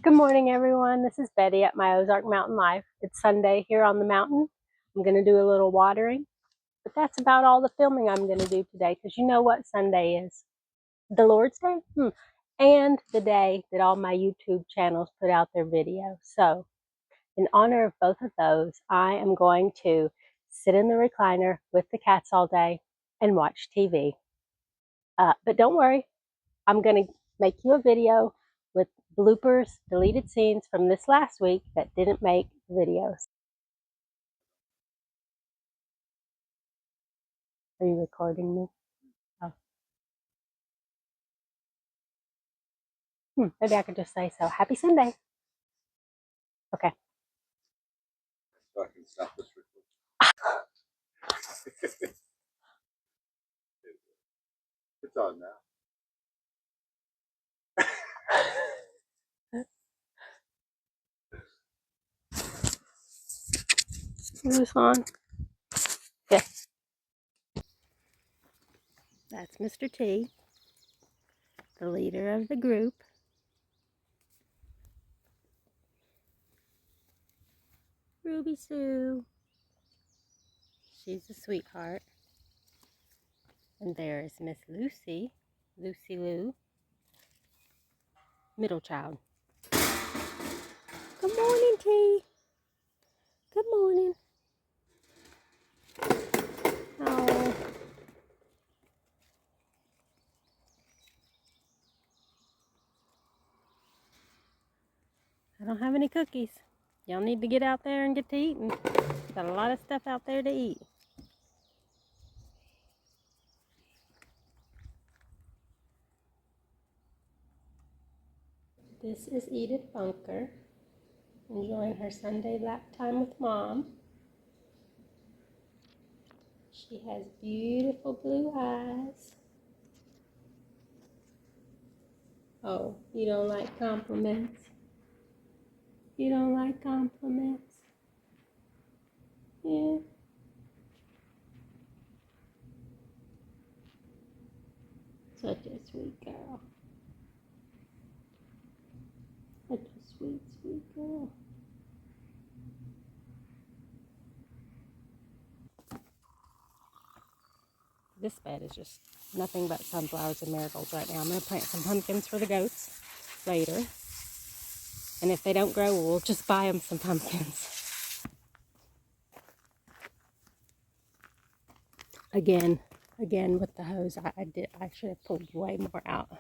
Good morning, everyone. This is Betty at my Ozark Mountain Life. It's Sunday here on the mountain. I'm going to do a little watering, but that's about all the filming I'm going to do today because you know what Sunday is? The Lord's Day? And the day that all my YouTube channels put out their videos. So, in honor of both of those, I am going to sit in the recliner with the cats all day and watch TV. But don't worry, I'm going to make you a video with bloopers, deleted scenes from this last week that didn't make videos. Are you recording me? Oh. Maybe I could just say so. Happy Sunday. Okay. So I can stop this recording. It's on now. Is this on? Yes. That's Mr. T, the leader of the group. Ruby Sue. She's a sweetheart. And there is Miss Lucy, Lucy Lou, middle child. Good morning, T. Good morning. Oh. I don't have any cookies. Y'all need to get out there and get to eating. Got a lot of stuff out there to eat. This is Edith Bunker, enjoying her Sunday lap time with Mom. She has beautiful blue eyes. Oh, you don't like compliments? You don't like compliments? Yeah. Such a sweet girl. Such a sweet, sweet girl. This bed is just nothing but sunflowers and marigolds right now. I'm going to plant some pumpkins for the goats later. And if they don't grow, we'll just buy them some pumpkins. Again with the hose, I should have pulled way more out.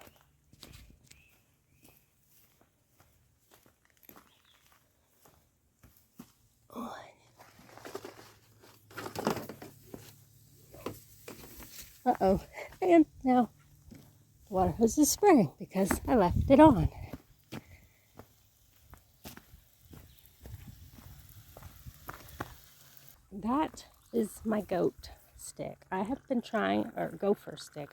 Uh-oh. And now the water hose is spraying because I left it on. That is my goat stick. I have been trying, or gopher stick.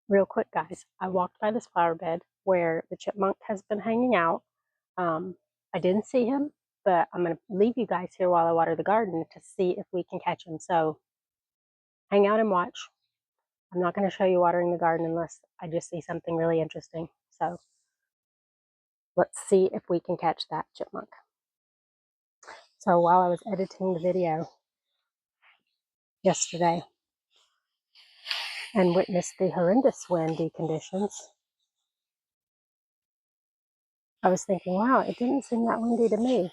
Real quick, guys, I walked by this flower bed where the chipmunk has been hanging out. I didn't see him, but I'm going to leave you guys here while I water the garden to see if we can catch him. So hang out and watch. I'm not going to show you watering the garden unless I just see something really interesting. So let's see if we can catch that chipmunk. So while I was editing the video yesterday and witnessed the horrendous windy conditions, I was thinking, wow, it didn't seem that windy to me.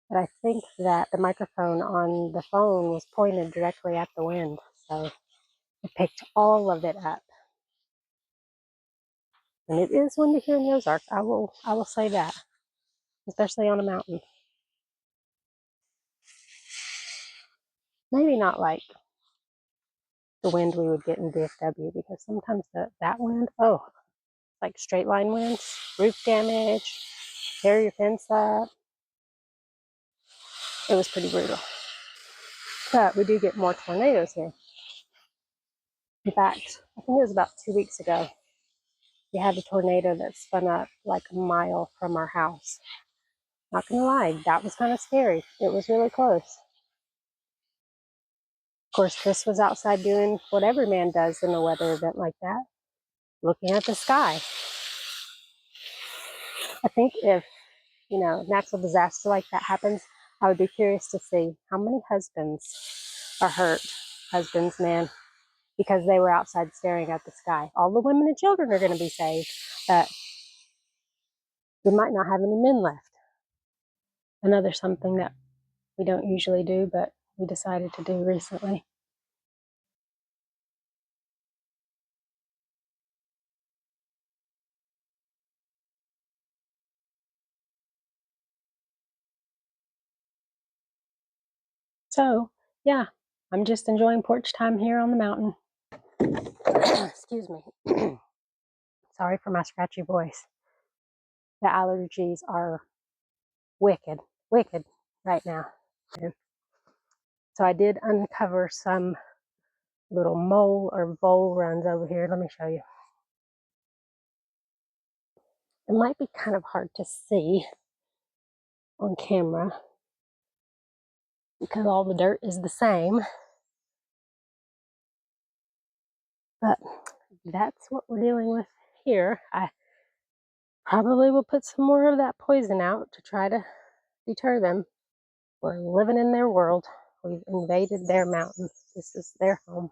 But I think that the microphone on the phone was pointed directly at the wind, so it picked all of it up. And it is windy here in the Ozarks. I will say that, especially on a mountain. Maybe not like the wind we would get in DFW, because sometimes that wind, oh, like straight line winds, roof damage, tear your fence up. It was pretty brutal. But we do get more tornadoes here. In fact, I think it was about 2 weeks ago, we had a tornado that spun up like a mile from our house. Not gonna lie, that was kind of scary. It was really close. Of course, Chris was outside doing what every man does in a weather event like that, looking at the sky. I think if, natural disaster like that happens, I would be curious to see how many husbands are hurt, husbands, men, because they were outside staring at the sky. All the women and children are going to be saved, but we might not have any men left. Another something that we don't usually do, but we decided to do recently. So, yeah, I'm just enjoying porch time here on the mountain. Excuse me. Sorry for my scratchy voice. The allergies are wicked right now. So I did uncover some little mole or vole runs over here. Let me show you. It might be kind of hard to see on camera because all the dirt is the same. But that's what we're dealing with here. I probably will put some more of that poison out to try to deter them. We're living in their world. We've invaded their mountain. This is their home.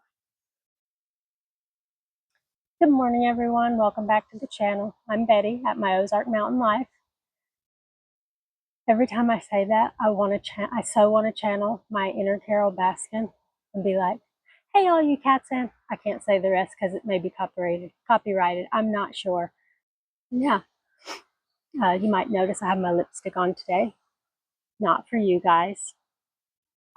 Good morning, everyone. Welcome back to the channel. I'm Betty at My Ozark Mountain Life. Every time I say that, I so want to channel my inner Carol Baskin and be like, "Hey, all you cats in." I can't say the rest because it may be copyrighted. I'm not sure. Yeah, you might notice I have my lipstick on today. Not for you guys.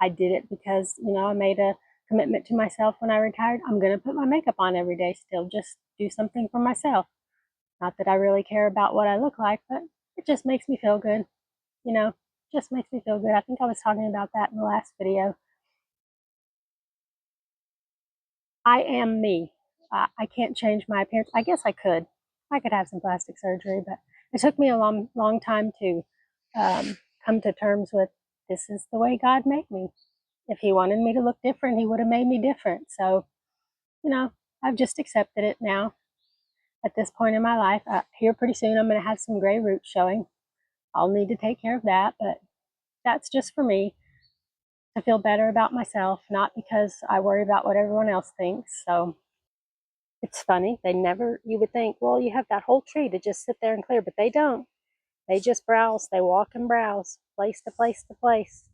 I did it because, I made a commitment to myself when I retired. I'm going to put my makeup on every day still, just do something for myself. Not that I really care about what I look like, but it just makes me feel good. Just makes me feel good. I think I was talking about that in the last video. I am me. I can't change my appearance. I guess I could. I could have some plastic surgery, but it took me a long time to come to terms with this is the way God made me. If he wanted me to look different, he would have made me different. So, I've just accepted it now at this point in my life. Here pretty soon, I'm going to have some gray roots showing. I'll need to take care of that, but that's just for me to feel better about myself, not because I worry about what everyone else thinks. So it's funny. You would think, well, you have that whole tree to just sit there and clear, but they don't. They just browse. They walk and browse, place to place to place.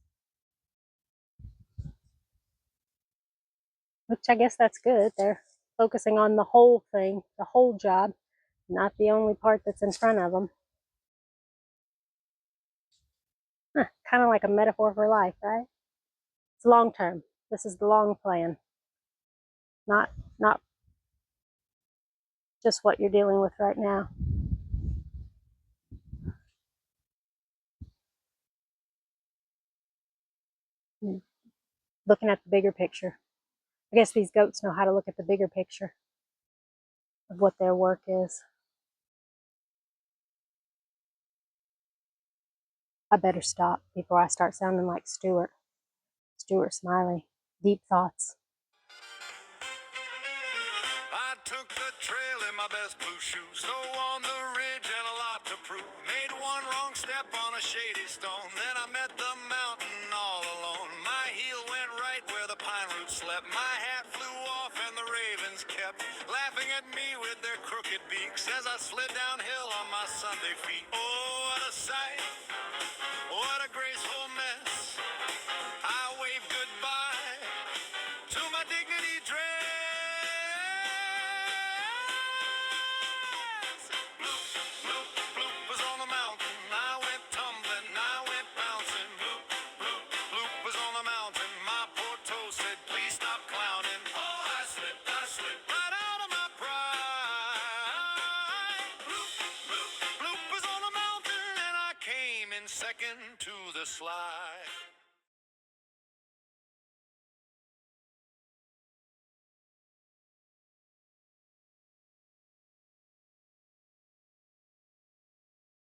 Which I guess that's good. They're focusing on the whole thing, the whole job, not the only part that's in front of them. Kind of like a metaphor for life, right? It's long term. This is the long plan, not just what you're dealing with right now. Looking at the bigger picture. I guess these goats know how to look at the bigger picture of what their work is. I better stop before I start sounding like Stuart Smiley. Deep thoughts. I took the trail in my best blue shoes, so on the ridge and a lot to prove. Made one wrong step on a shady stone, then I met the mountain all alone. My heel went right where the pine roots slept. My hat flew off and the ravens kept laughing at me with their crooked beaks. brakes as I slid downhill on my Sunday feet. Oh, what a sight, what a graceful mess. I waved goodbye to my dignity dress. Bloop, bloop, bloop was on the mountain. I went tumbling, I went bouncing. Bloop, bloop, bloop was on the mountain. My poor toe said, please stop clowning. Oh, I slipped right out of my pride. Bloop, bloop, bloop was on the mountain, and I came in second to the slide.